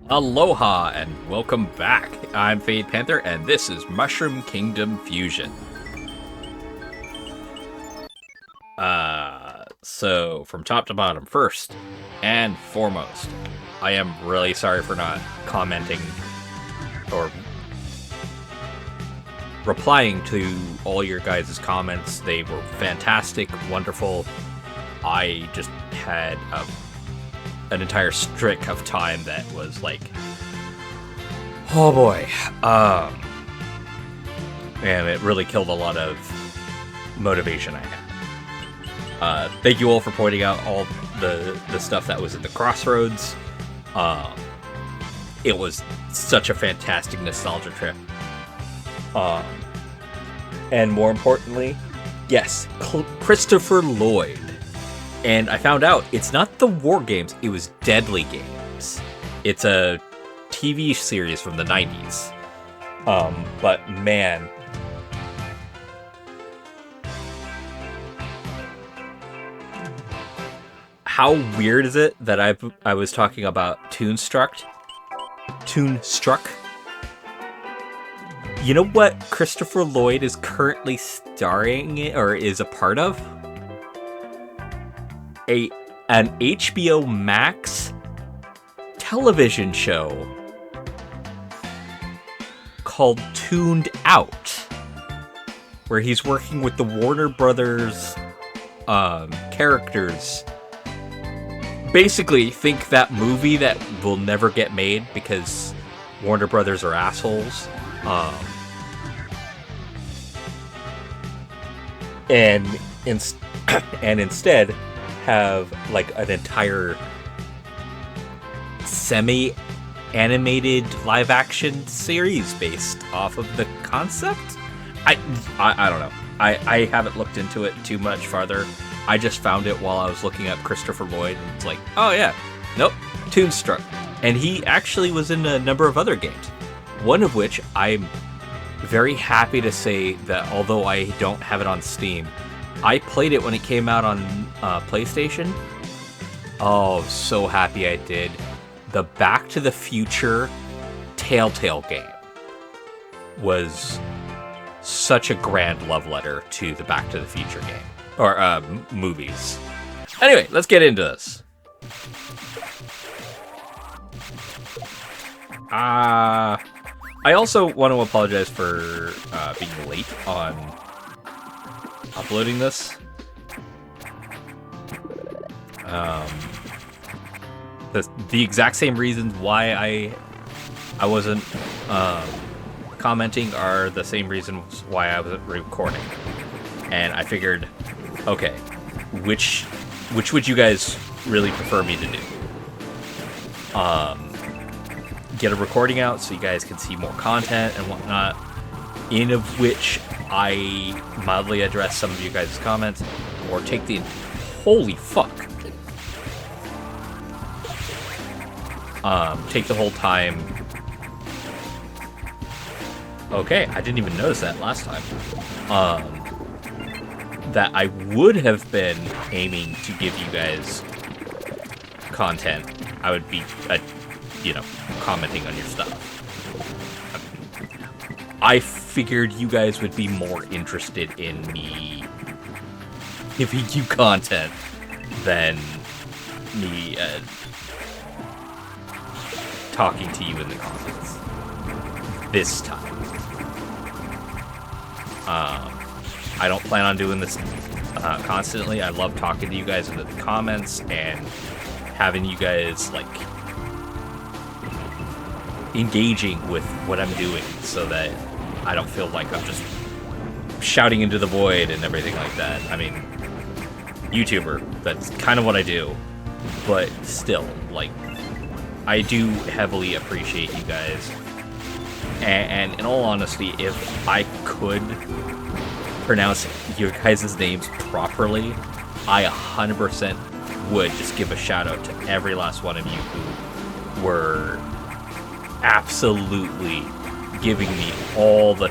Aloha and welcome back. I'm Panther and this is Mushroom Kingdom Fusion. So from top to bottom, first and foremost, I am really sorry for not commenting or replying to all your guys' comments. They were fantastic, wonderful. I just had an entire streak of time that was like, oh boy, and it really killed a lot of motivation I had. Thank you all for pointing out all the stuff that was in the crossroads. It was such a fantastic nostalgia trip. And more importantly, yes, Christopher Lloyd. And I found out it's not the War Games, it was Deadly Games. It's a TV series from the 90s. But man. How weird is it that I was talking about Toonstruck? You know what Christopher Lloyd is currently starring in, or is a part of? An HBO Max television show called Tuned Out, where he's working with the Warner Brothers characters. Basically, think that movie that will never get made because Warner Brothers are assholes. And instead have like an entire semi-animated live-action series based off of the concept. I don't know. I haven't looked into it too much farther. I just found it while I was looking up Christopher Lloyd, and it's like, oh yeah, nope, Toonstruck. And he actually was in a number of other games, one of which I'm very happy to say that although I don't have it on Steam, I played it when it came out on PlayStation. Oh, so happy I did. The Back to the Future Telltale game was such a grand love letter to the Back to the Future game. Or movies. Anyway, let's get into this. I also want to apologize for being late on uploading this. The exact same reasons why I wasn't commenting are the same reasons why I wasn't recording. And I figured, okay, which would you guys really prefer me to do? Get a recording out so you guys can see more content and whatnot, in of which I mildly address some of you guys' comments, or take the holy fuck. Take the whole time. Okay, I didn't even notice that last time. That I would have been aiming to give you guys content. I would be, commenting on your stuff. I figured you guys would be more interested in me giving you content than me talking to you in the comments. This time. I don't plan on doing this constantly. I love talking to you guys in the comments and having you guys like engaging with what I'm doing so that I don't feel like I'm just shouting into the void and everything like that. I mean, YouTuber, that's kind of what I do, but still, like, I do heavily appreciate you guys. And in all honesty, if I could pronounce your guys' names properly, I 100% would just give a shout out to every last one of you who were absolutely giving me all the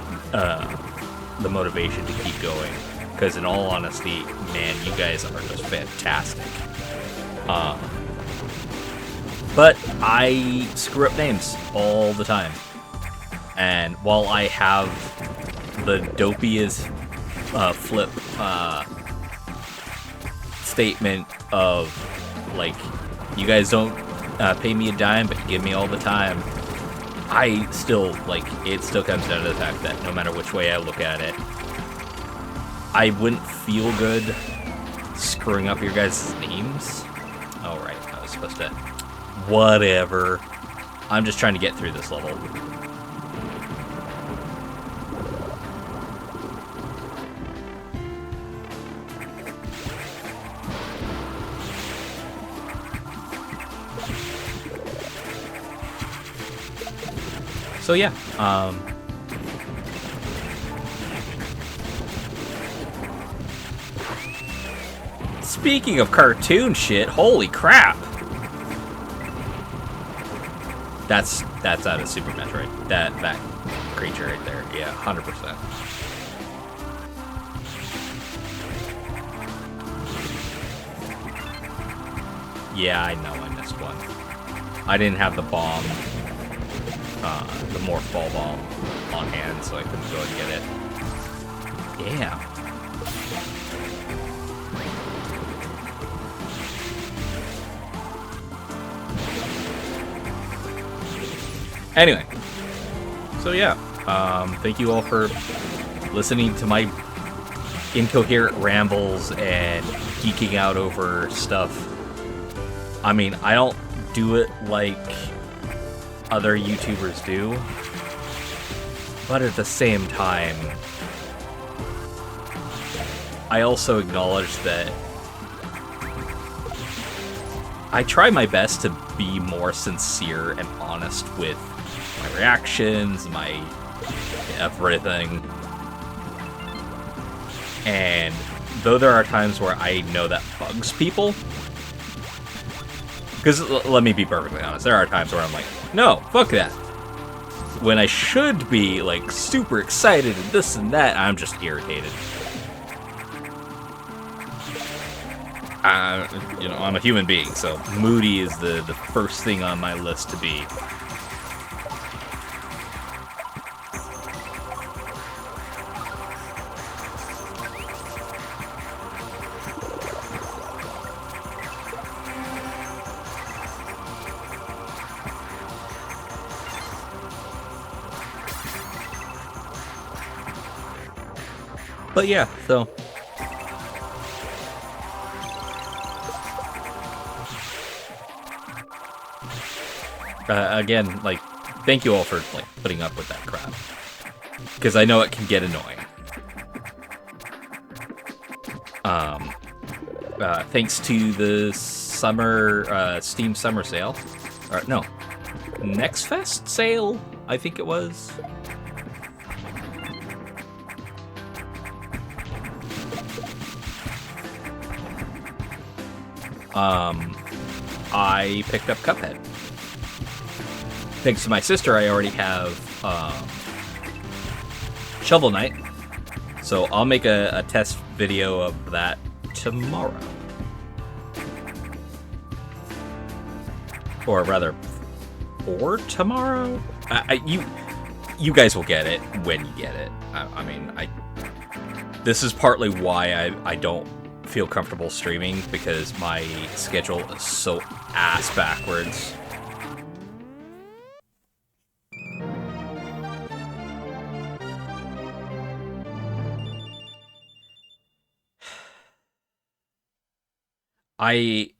motivation to keep going. Because in all honesty, man, you guys are just fantastic. But I screw up names all the time. And while I have the dopiest flip statement of, like, you guys don't pay me a dime, but you give me all the time, I still, like, it still comes down to the fact that no matter which way I look at it, I wouldn't feel good screwing up your guys' names. Oh, right, I was supposed to... Whatever. I'm just trying to get through this level. So yeah, speaking of cartoon shit, holy crap! That's out of Super Metroid. That creature right there, yeah, 100%. Yeah, I know I missed one. I didn't have the bomb. The Morph Ball bomb on hand, so I couldn't go and get it. Yeah. Anyway. So yeah. Thank you all for listening to my incoherent rambles and geeking out over stuff. I mean, I don't do it like other YouTubers do, but at the same time, I also acknowledge that I try my best to be more sincere and honest with my reactions, my everything. And though there are times where I know that bugs people, because let me be perfectly honest, there are times where I'm like, no, fuck that. When I should be, like, super excited and this and that, I'm just irritated. You know, I'm a human being, so moody is the first thing on my list to be. But yeah, so again, like, thank you all for, like, putting up with that crap, because I know it can get annoying. Thanks to the summer Steam Summer Sale, or no, Next Fest sale, I think it was. I picked up Cuphead. Thanks to my sister, I already have Shovel Knight, so I'll make a test video of that tomorrow. Or rather, for tomorrow? You guys will get it when you get it. I mean, this is partly why I don't feel comfortable streaming, because my schedule is so ass backwards. I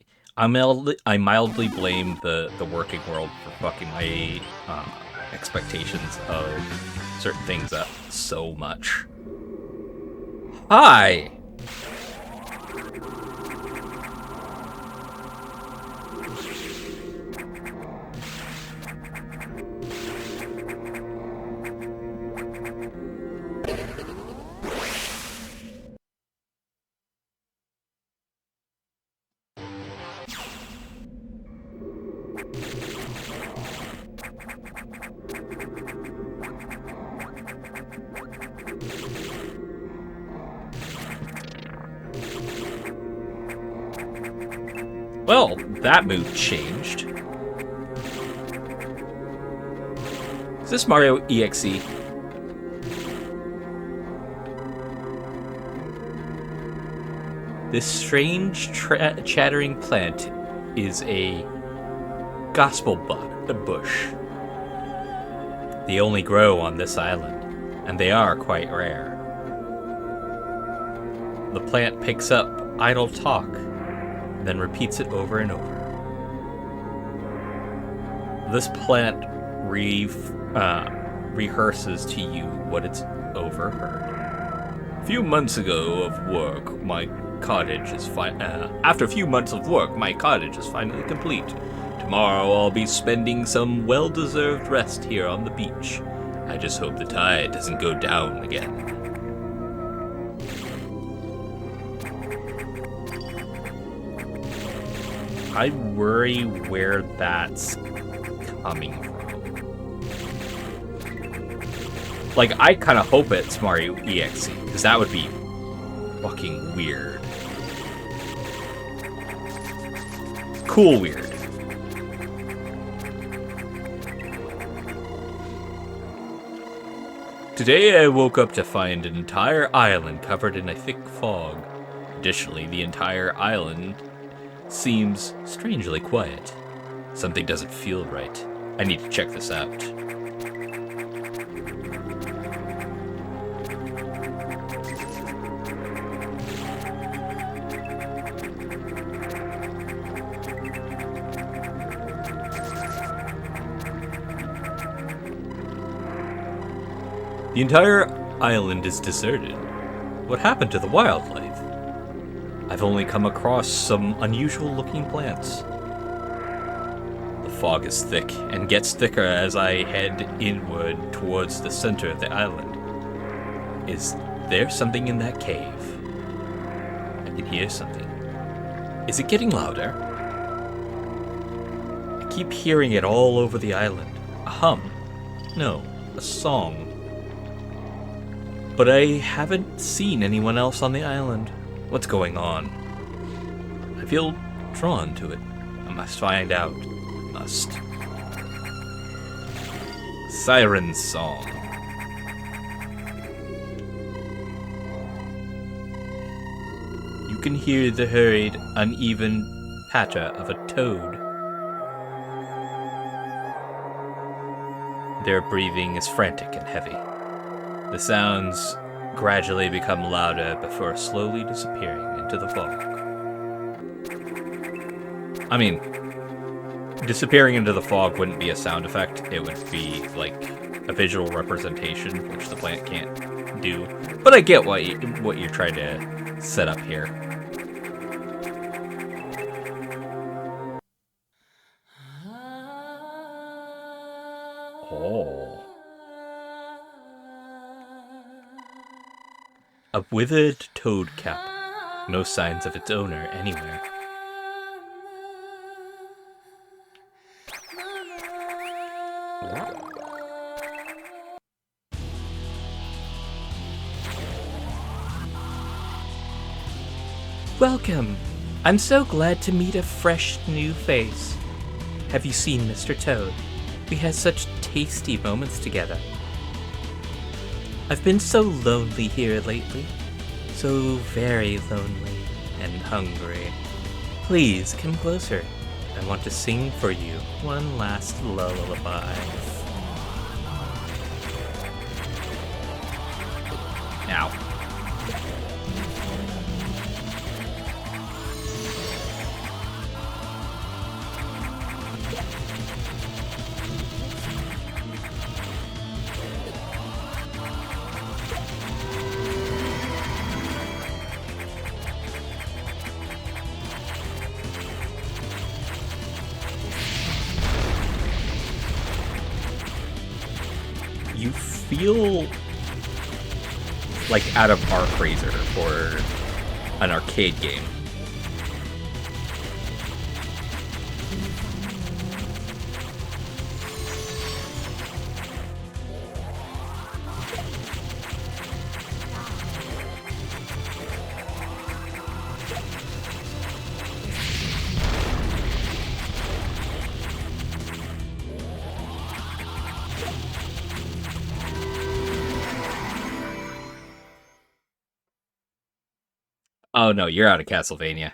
mildly blame the working world for fucking my expectations of certain things up so much. Hi! Well, that mood changed. Is this Mario EXE? This strange chattering plant is a gospel bush. They only grow on this island, and they are quite rare. The plant picks up idle talk, then repeats it over and over. This plant rehearses to you what it's overheard. A few months ago of work, my cottage is after a few months of work, my cottage is finally complete. Tomorrow I'll be spending some well-deserved rest here on the beach. I just hope the tide doesn't go down again. I worry where that's coming from. Like, I kind of hope it's Mario EXE, because that would be fucking weird. Cool weird. Today I woke up to find an entire island covered in a thick fog. Additionally, the entire island seems strangely quiet. Something doesn't feel right. I need to check this out. The entire island is deserted. What happened to the wildlife? I've only come across some unusual looking plants. The fog is thick and gets thicker as I head inward towards the center of the island. Is there something in that cave? I can hear something. Is it getting louder? I keep hearing it all over the island. A hum. No, a song. But I haven't seen anyone else on the island. What's going on? I feel drawn to it. I must find out. Must. Siren Song. You can hear the hurried, uneven patter of a toad. Their breathing is frantic and heavy. The sounds gradually become louder before slowly disappearing into the fog. I mean, disappearing into the fog wouldn't be a sound effect. It would be like a visual representation, which the plant can't do. But I get what you're trying to set up here. Oh. A withered toad cap. No signs of its owner anywhere. Welcome. I'm so glad to meet a fresh new face. Have you seen Mr. Toad? We had such tasty moments together. I've been so lonely here lately. So very lonely and hungry. Please come closer. I want to sing for you one last lullaby. Now. You feel like out of Arc Razor or an arcade game. Oh no, you're out of Castlevania.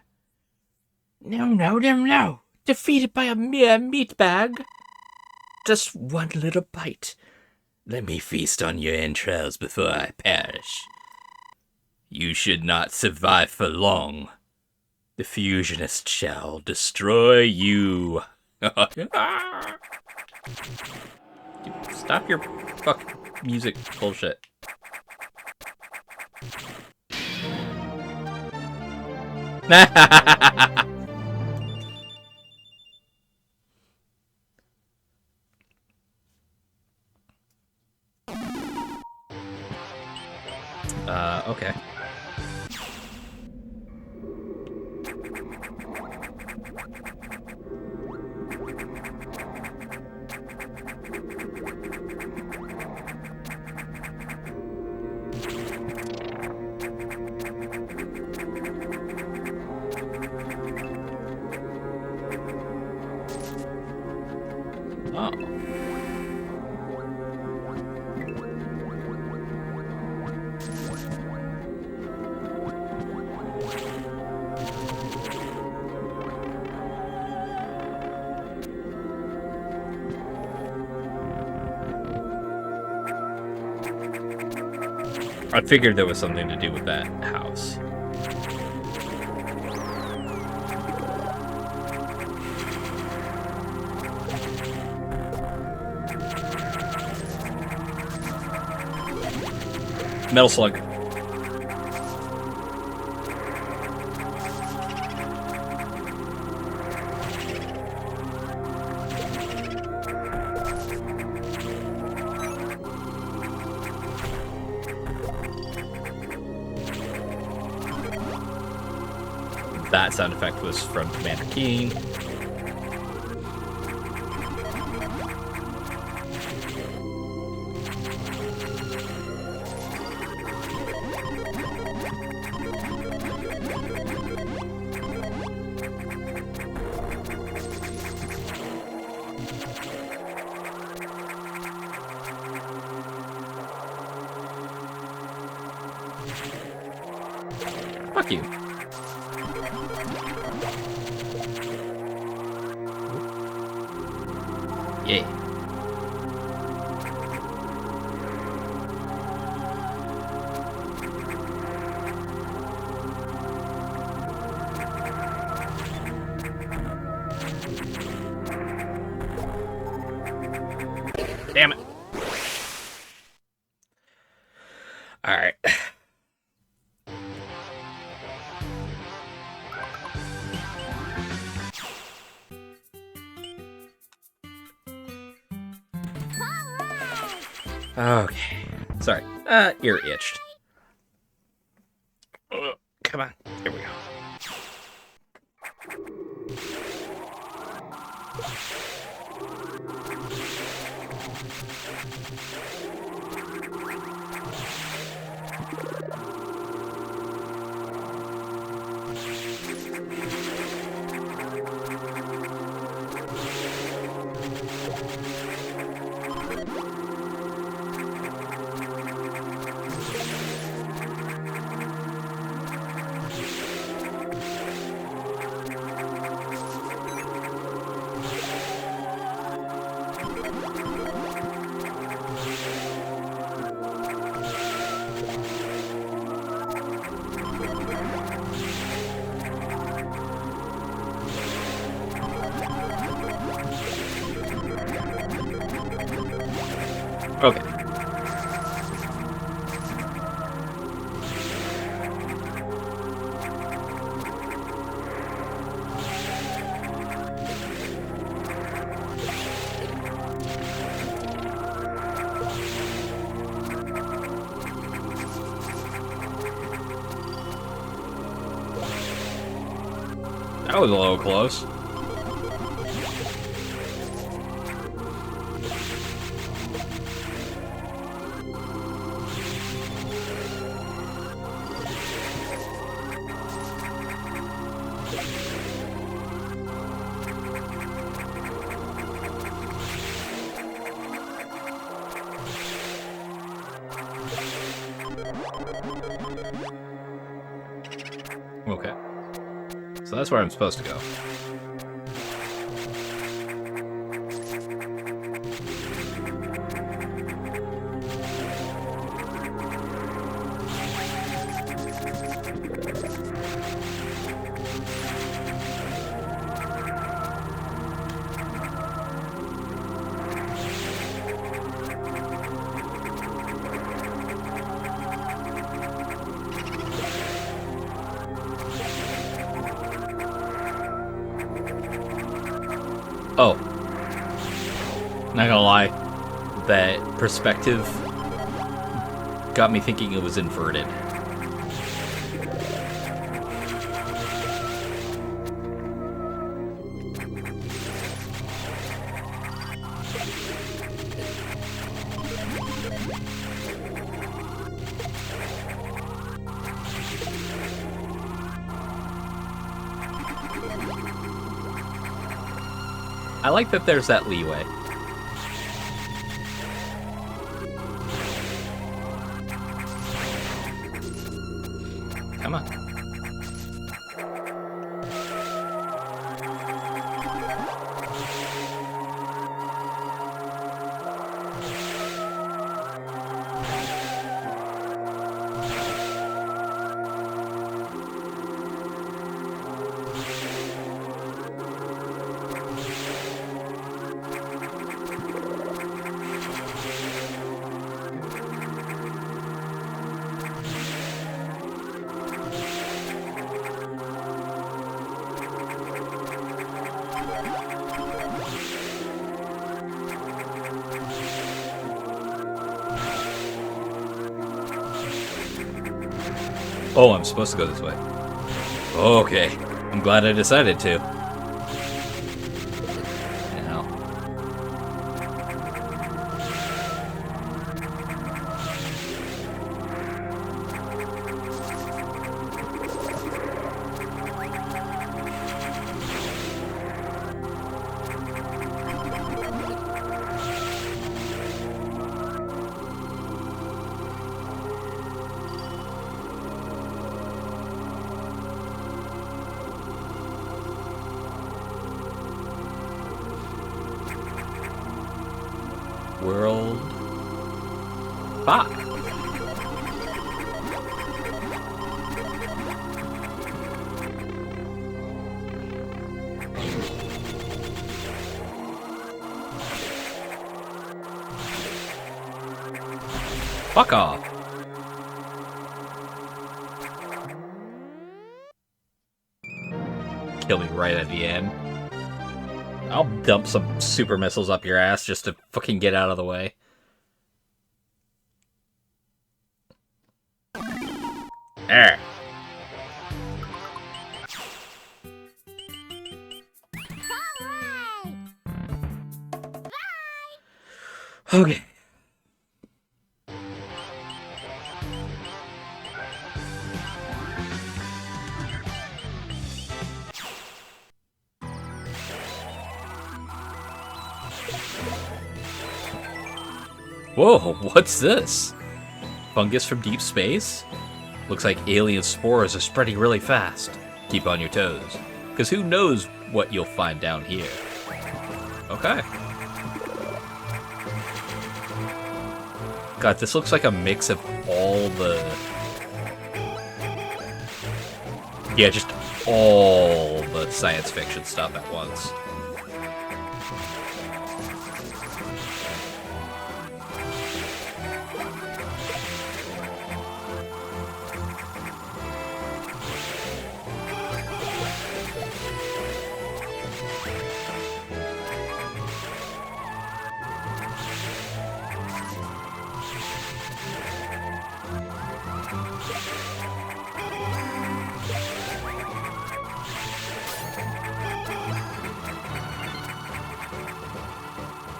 No, no, no, no. Defeated by a mere meat bag. Just one little bite. Let me feast on your entrails before I perish. You should not survive for long. The fusionist shall destroy you. Stop your fucking music bullshit. Okay. Oh. I figured there was something to do with that house. Metal Slug. That sound effect was from Commander Keen. Fuck you. Yeah. Damn it. All right. Okay. Sorry. Ear itched. Come on. Here we go. Okay. That was a little close. Okay. So that's where I'm supposed to go. Oh. Not gonna lie, that perspective got me thinking it was inverted. I like that there's that leeway. Come on. Oh, I'm supposed to go this way. Okay. I'm glad I decided to. Now. World 5. Fuck off. Kill me right at the end. I'll dump some super missiles up your ass just to fucking get out of the way. There. Okay. Whoa, what's this? Fungus from deep space? Looks like alien spores are spreading really fast. Keep on your toes, because who knows what you'll find down here. Okay. God, this looks like a mix of all the... Yeah, just all the science fiction stuff at once.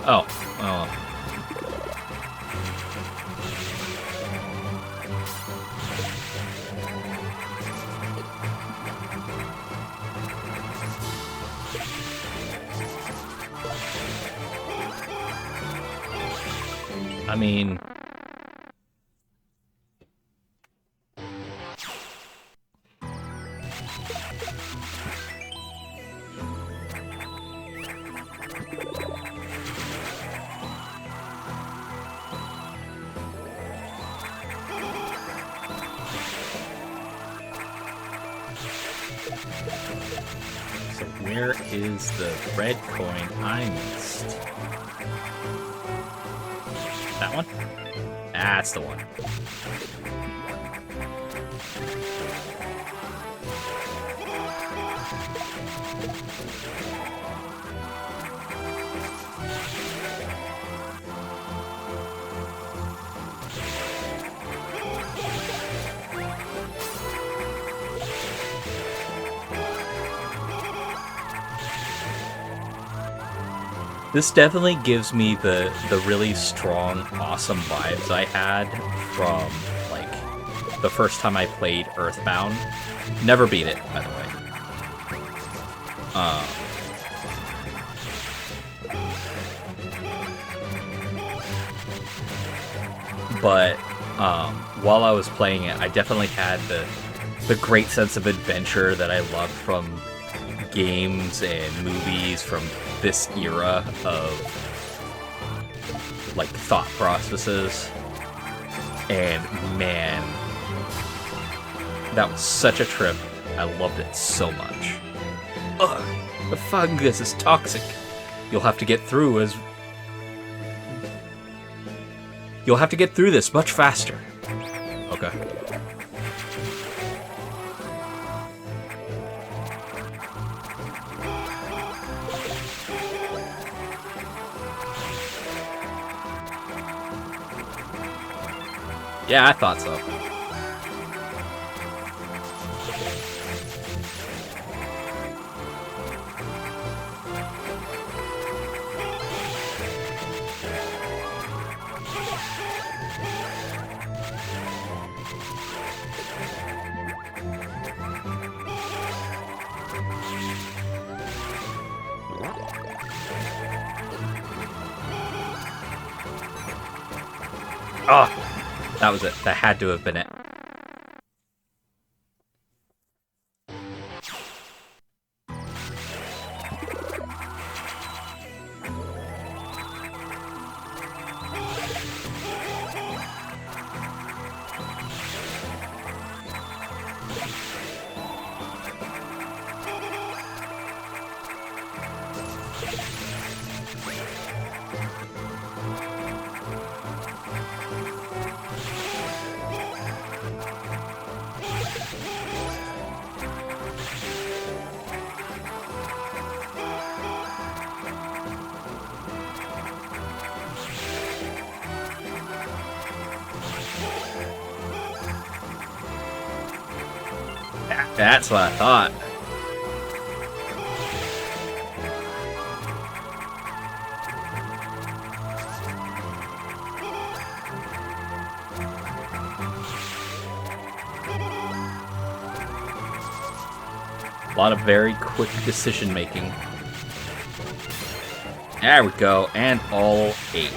Oh. Oh. I mean... Where is the red coin I missed? That one? That's the one. This definitely gives me the really strong, awesome vibes I had from, like, the first time I played Earthbound. Never beat it, by the way. But while I was playing it, I definitely had the great sense of adventure that I loved from games and movies from this era of, like, thought processes. And man, that was such a trip. I loved it so much. Ugh, the fungus is toxic. You'll have to get through this much faster. Okay. Yeah, I thought so. Oh, that was it. That had to have been it. That's what I thought. A lot of very quick decision making. There we go, and all 8.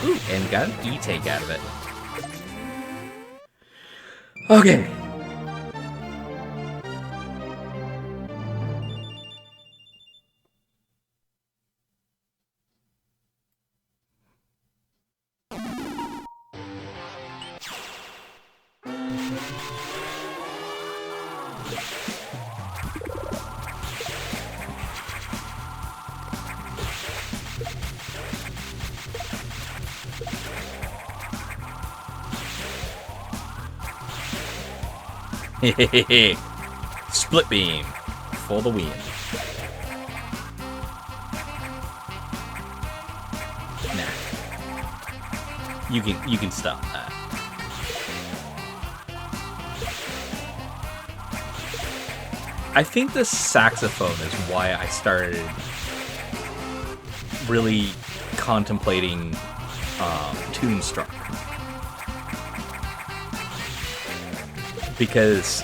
Ooh, and got an E-take out of it. Okay. Split beam for the win. Nah, you can stop that. I think the saxophone is why I started really contemplating Toonstruck. Because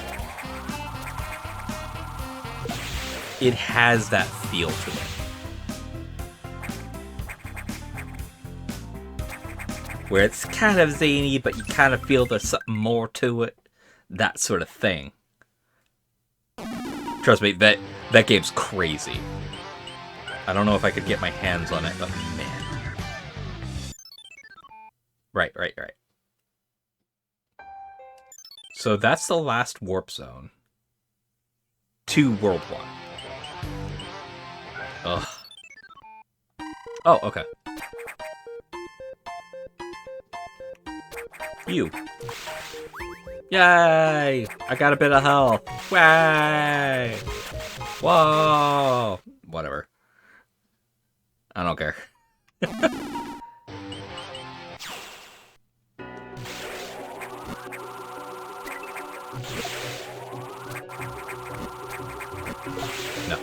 it has that feel to it. Where it's kind of zany, but you kind of feel there's something more to it. That sort of thing. Trust me, that game's crazy. I don't know if I could get my hands on it, but man. Right. So that's the last warp zone. To World 1. Ugh. Oh, okay. You. Yay! I got a bit of health. Way! Whoa! Whatever. I don't care. No.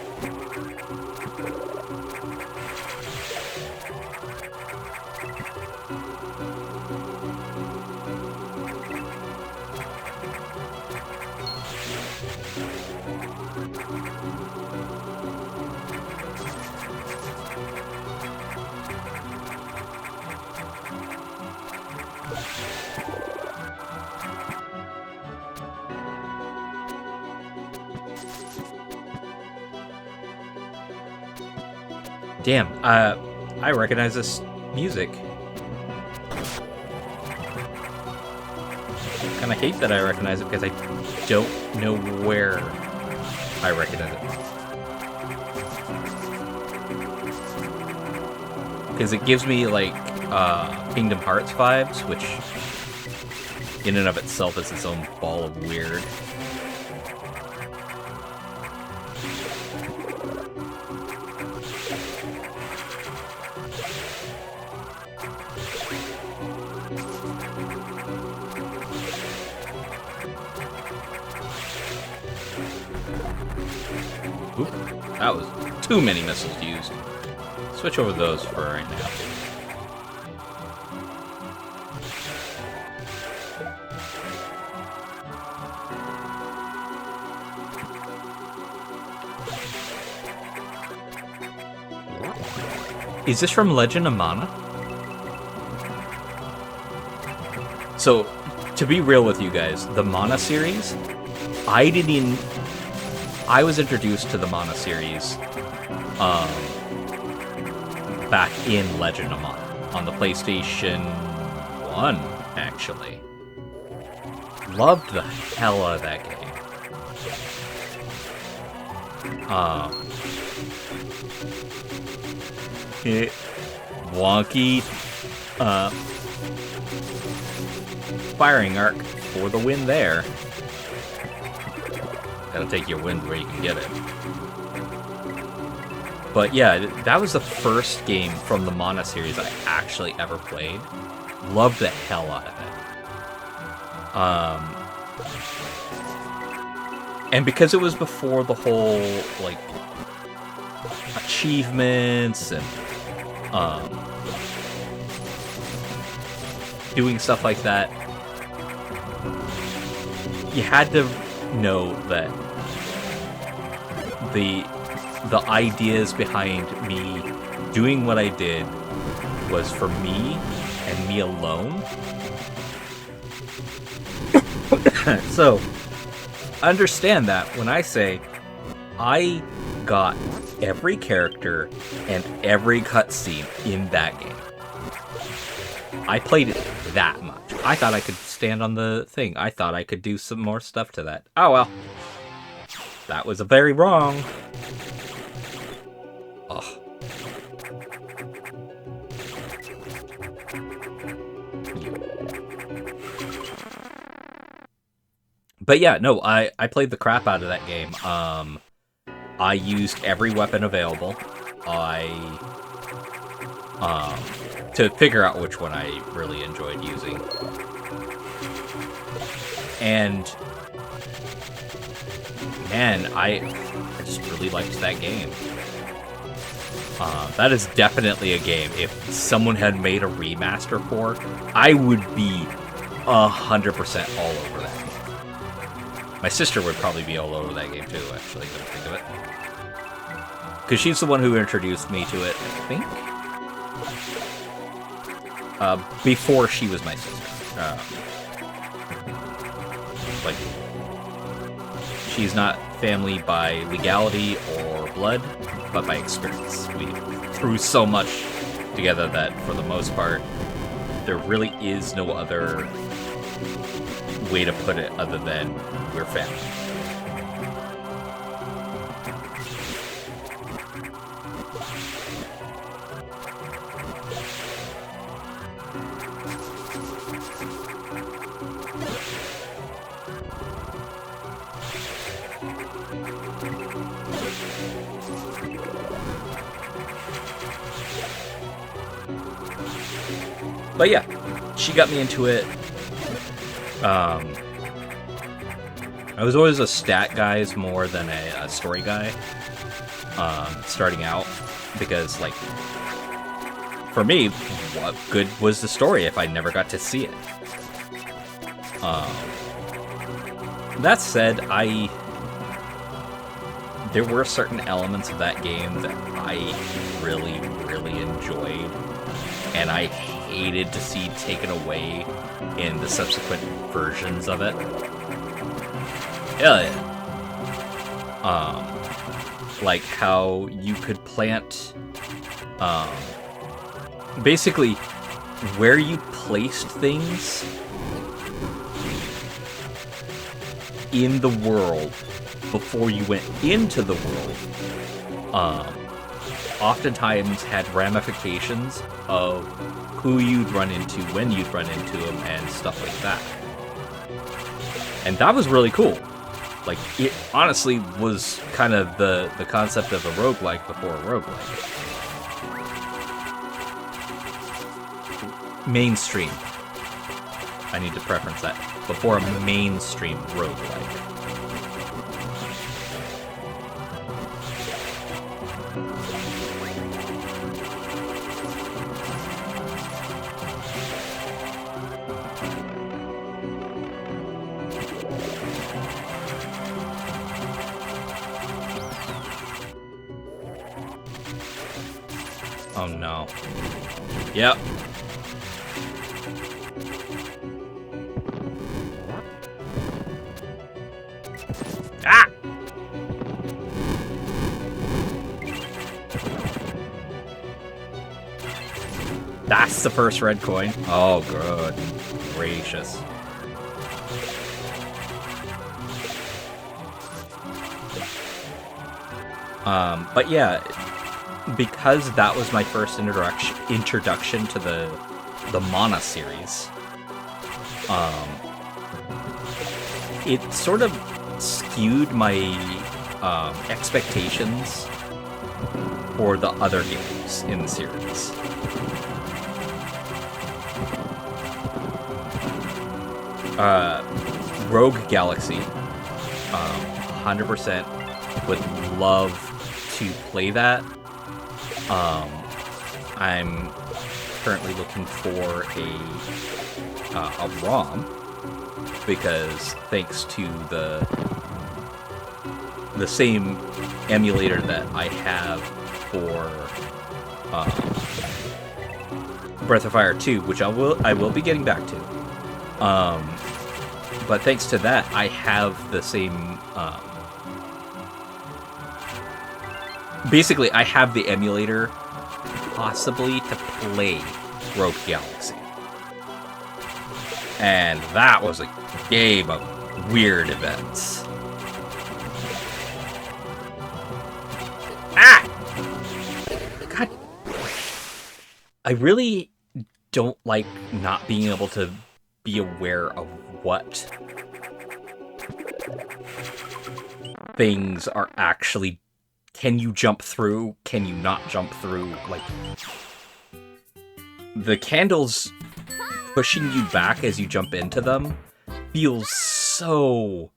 Damn, I recognize this music. Kinda hate that I recognize it because I don't know where I recognize it. Because it gives me, like, Kingdom Hearts vibes, which in and of itself is its own ball of weird. Oop, that was too many missiles used. Switch over those for right now. Is this from Legend of Mana? So, to be real with you guys, the Mana series, I was introduced to the Mana series back in Legend of Mana on the PlayStation 1, actually. Loved the hell out of that game. Wonky firing arc for the win there. Gotta take your wind where you can get it. But yeah, that was the first game from the Mana series I actually ever played. Loved the hell out of it. And because it was before the whole, like, achievements and doing stuff like that, you had to know that the ideas behind me doing what I did was for me and me alone. So understand that when I say I got every character and every cutscene in that game, I played it that much. I thought I could stand on the thing. I thought I could do some more stuff to that. Oh well. That was a very wrong. Ugh. But yeah, no, I played the crap out of that game. I used every weapon available. To figure out which one I really enjoyed using. And man, I just really liked that game. That is definitely a game. If someone had made a remaster for, I would be 100% all over that game. My sister would probably be all over that game too, actually, come to think of it. Because she's the one who introduced me to it, I think. Before she was my sister. Like, she's not family by legality or blood, but by experience. We threw so much together that, for the most part, there really is no other way to put it other than we're family. But yeah, she got me into it. I was always a stat guy more than a story guy, starting out, because, like, for me, what good was the story if I never got to see it? That said, there were certain elements of that game that I really, really enjoyed, and I hated to see taken away in the subsequent versions of it. Yeah. Like how you could plant, basically where you placed things in the world before you went into the world, oftentimes had ramifications of who you'd run into, when you'd run into them, and stuff like that. And that was really cool. Like, it honestly was kind of the concept of a roguelike before a roguelike. Mainstream. I need to preference that. Before a mainstream roguelike. Oh no. Yep. Ah! That's the first red coin. Oh, good gracious. But yeah, because that was my first introduction to the Mana series, it sort of skewed my expectations for the other games in the series. Rogue Galaxy, 100% would love to play that. I'm currently looking for a ROM, because thanks to the same emulator that I have for Breath of Fire 2, which I will be getting back to. But thanks to that, I have the same. Basically, I have the emulator possibly to play Rogue Galaxy. And that was a game of weird events. Ah! God. I really don't like not being able to be aware of what things are actually. Can you jump through? Can you not jump through? Like, the candles pushing you back as you jump into them feels so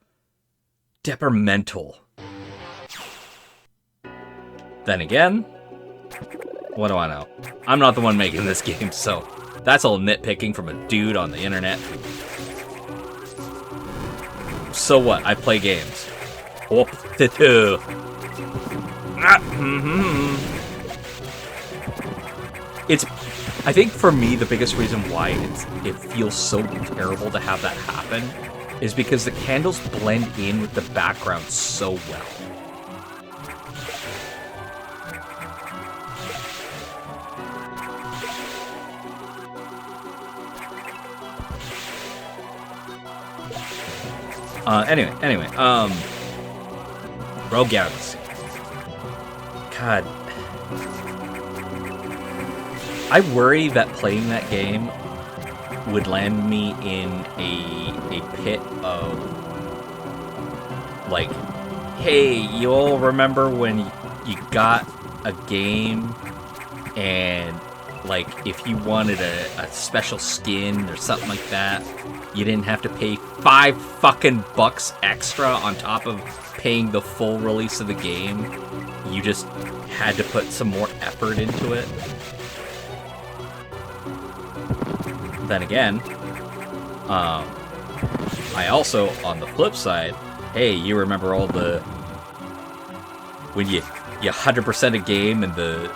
detrimental. Then again, what do I know? I'm not the one making this game, so that's all nitpicking from a dude on the internet. So what? I play games. It's, I think for me, the biggest reason why it feels so terrible to have that happen is because the candles blend in with the background so well. Anyway, Rogue Galaxy. God, I worry that playing that game would land me in a pit of, like, hey, you all remember when you got a game and, like, if you wanted a special skin or something like that, you didn't have to pay $5 fucking extra on top of paying the full release of the game. You just had to put some more effort into it. Then again, I also, on the flip side, hey, you remember all the, when you 100% a game and the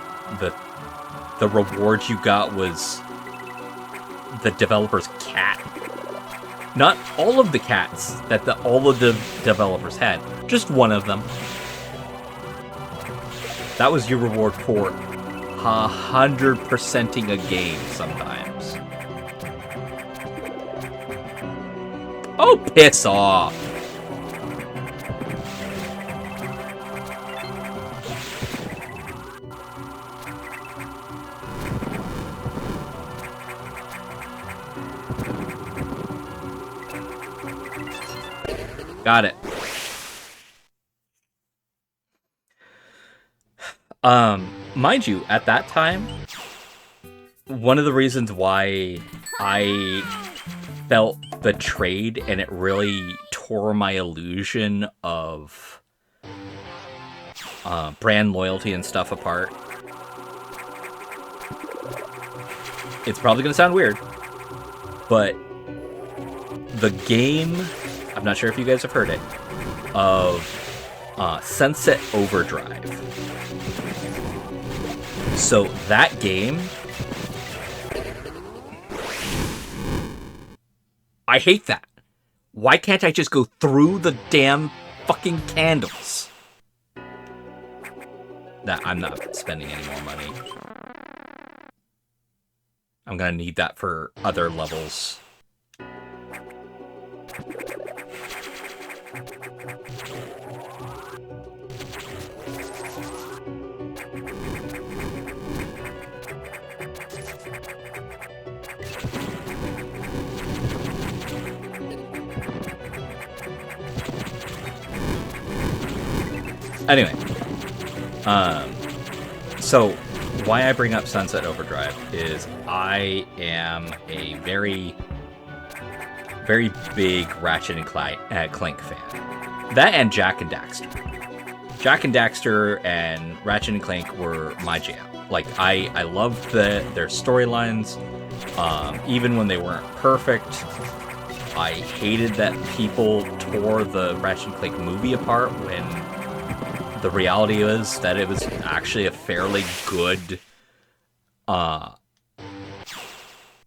reward you got was the developer's cat. Not all of the cats that all of the developers had, just one of them. That was your reward for 100%ing a game sometimes. Oh, piss off! Got it. Mind you, at that time, one of the reasons why I felt betrayed and it really tore my illusion of brand loyalty and stuff apart. It's probably going to sound weird, but the game, I'm not sure if you guys have heard it, of Sunset Overdrive. So that game, I hate that. Why can't I just go through the damn fucking candles? That I'm not spending any more money. I'm gonna need that for other levels. Anyway, so why I bring up Sunset Overdrive is I am a very, very big Ratchet and Clank fan. That and Jak and Daxter. Jak and Daxter and Ratchet and Clank were my jam. Like, I loved their storylines, even when they weren't perfect. I hated that people tore the Ratchet and Clank movie apart when the reality is that it was actually a fairly good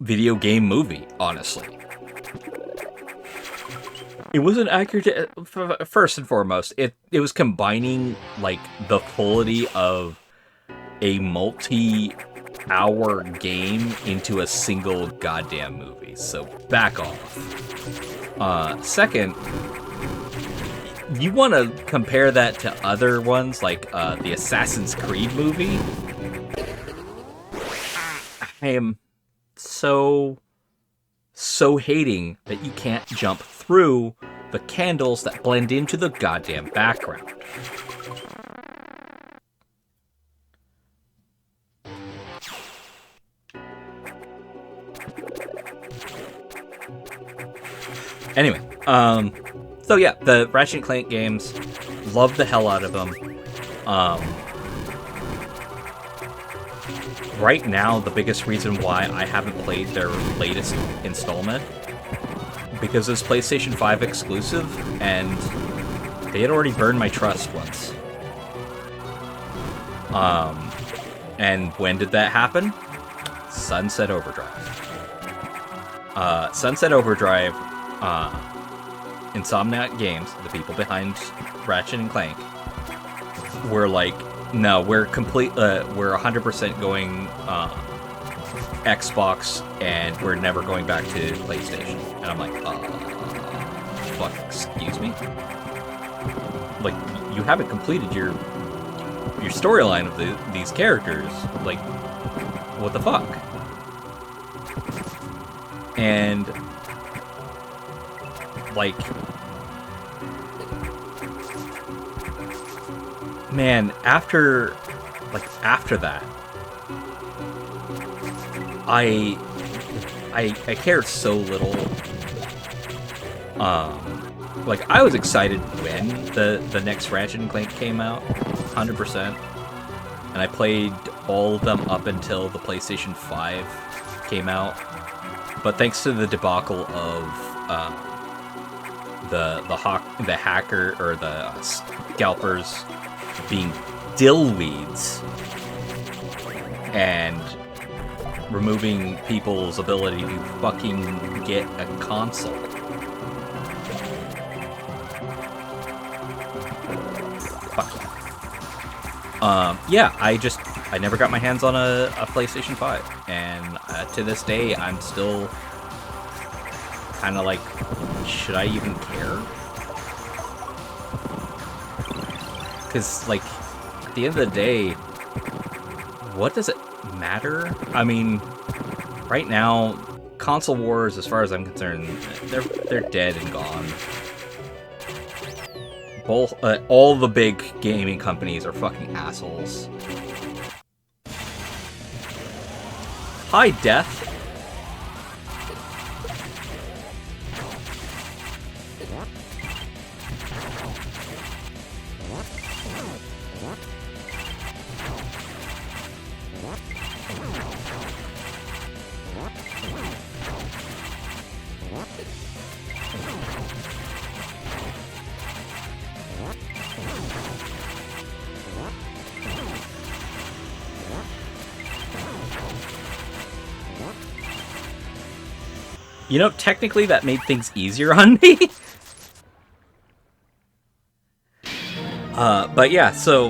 video game movie, honestly. It wasn't accurate, first and foremost. It was combining, like, the quality of a multi-hour game into a single goddamn movie, so back off. Second, you want to compare that to other ones, like the Assassin's Creed movie? I am so hating that you can't jump through the candles that blend into the goddamn background. Anyway, so yeah, the Ratchet and Clank games, love the hell out of them. Right now, the biggest reason why I haven't played their latest installment, because it's PlayStation 5 exclusive, and they had already burned my trust once. And when did that happen? Sunset Overdrive. Sunset Overdrive, Insomniac Games, the people behind Ratchet and Clank, were like, no, we're 100% going Xbox, and we're never going back to PlayStation. And I'm like, fuck? Excuse me? Like, you haven't completed your storyline of these characters. Like, what the fuck? And like, man, after that, I cared so little. Like, I was excited when the next Ratchet and Clank came out, 100%, and I played all of them up until the PlayStation 5 came out. But thanks to the debacle of the hacker or the scalpers being dillweeds and removing people's ability to fucking get a console. Yeah, I never got my hands on a PlayStation 5, and to this day, I'm still kind of like, should I even care? Because, like, at the end of the day, what does it matter? I mean, right now, console wars, as far as I'm concerned, they're dead and gone. All the big gaming companies are fucking assholes. Hi, Death. You know, technically that made things easier on me. But yeah, so...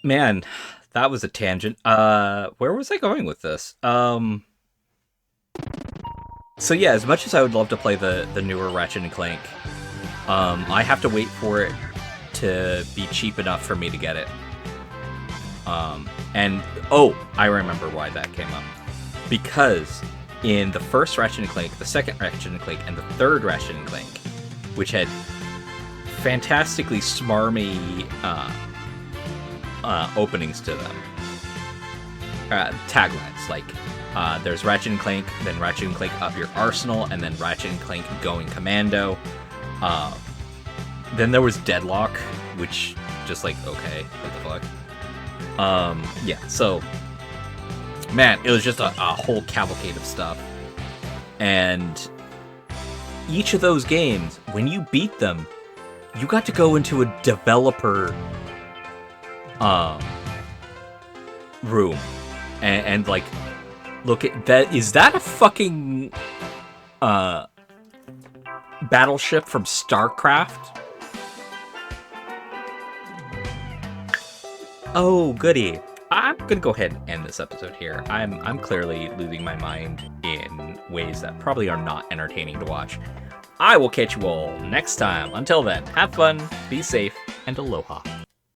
man, that was a tangent. Where was I going with this? So yeah, as much as I would love to play the newer Ratchet and Clank, I have to wait for it to be cheap enough for me to get it. And, oh, I remember why that came up. Because in the first Ratchet and Clank, the second Ratchet and Clank, and the third Ratchet and Clank, which had fantastically smarmy openings to them, taglines like there's Ratchet and Clank, then Ratchet and Clank Up Your Arsenal, and then Ratchet and Clank Going Commando. Then there was Deadlock, which just like, okay, what the fuck? Yeah, so man, it was just a whole cavalcade of stuff. And each of those games, when you beat them, you got to go into a developer room and like look at that. Is that a fucking battleship from StarCraft? Oh, goody. I'm gonna go ahead and end this episode here. I'm clearly losing my mind in ways that probably are not entertaining to watch. I will catch you all next time. Until then, have fun, be safe, and aloha.